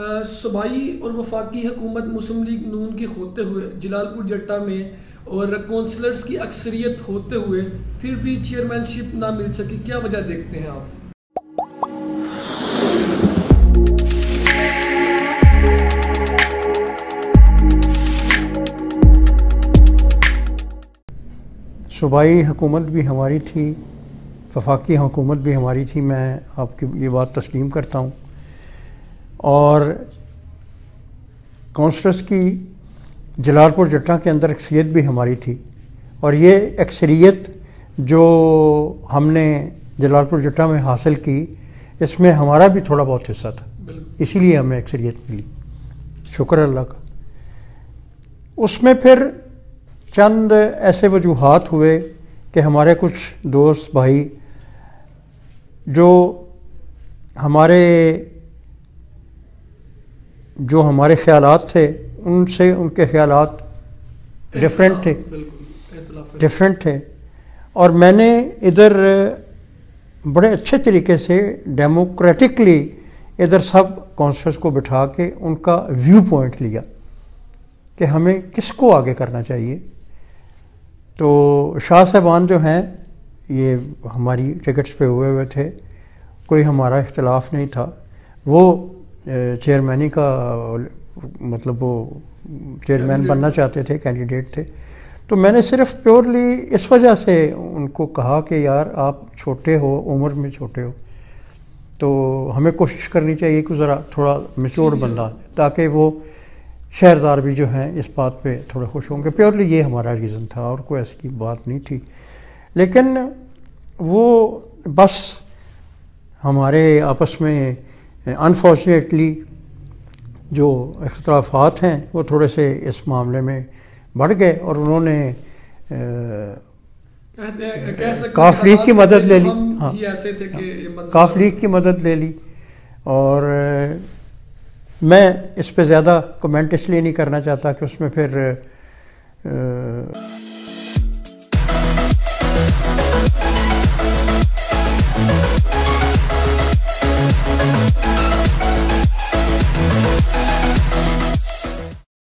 صوبائی اور وفاقی حکومت مسلم لیگ نون کی ہوتے ہوئے جلال پور جٹا میں اور کونسلرز کی اکثریت ہوتے ہوئے پھر بھی چیئرمین شپ نہ مل سکی، کیا وجہ دیکھتے ہیں آپ؟ صوبائی حکومت بھی ہماری تھی، وفاقی حکومت بھی ہماری تھی، میں آپ کی یہ بات تسلیم کرتا ہوں، اور کونسلرز کی جلال پور جٹا کے اندر اکثریت بھی ہماری تھی، اور یہ اکثریت جو ہم نے جلال پور جٹا میں حاصل کی اس میں ہمارا بھی تھوڑا بہت حصہ تھا، اسی لیے ہمیں اکثریت ملی، شکر اللہ کا۔ اس میں پھر چند ایسے وجوہات ہوئے کہ ہمارے کچھ دوست بھائی جو ہمارے خیالات تھے ان سے ان کے خیالات ڈفرینٹ تھے، اور میں نے ادھر بڑے اچھے طریقے سے ڈیموکریٹکلی ادھر سب کونسلرز کو بٹھا کے ان کا ویو پوائنٹ لیا کہ ہمیں کس کو آگے کرنا چاہیے۔ تو شاہ صاحبان جو ہیں یہ ہماری ٹکٹس پہ ہوئے تھے، کوئی ہمارا اختلاف نہیں تھا، وہ چیئرمینی کا مطلب وہ چیئرمین بننا چاہتے تھے، کینڈیڈیٹ تھے، تو میں نے صرف پیورلی اس وجہ سے ان کو کہا کہ یار آپ چھوٹے ہو، عمر میں چھوٹے ہو، تو ہمیں کوشش کرنی چاہیے کہ ذرا تھوڑا میچور بندہ، تاکہ وہ شہردار بھی جو ہیں اس بات پہ تھوڑے خوش ہوں گے۔ پیورلی یہ ہمارا ریزن تھا، اور کوئی ایسی بات نہیں تھی، لیکن وہ بس ہمارے آپس میں انفارچونیٹلی جو اختلافات ہیں وہ تھوڑے سے اس معاملے میں بڑھ گئے، اور انہوں نے کاف لیگ کی مدد لے لی، کاف لیگ کی مدد لے لی، اور میں اس پہ زیادہ کمنٹ اس لیے نہیں کرنا چاہتا کہ اس میں پھر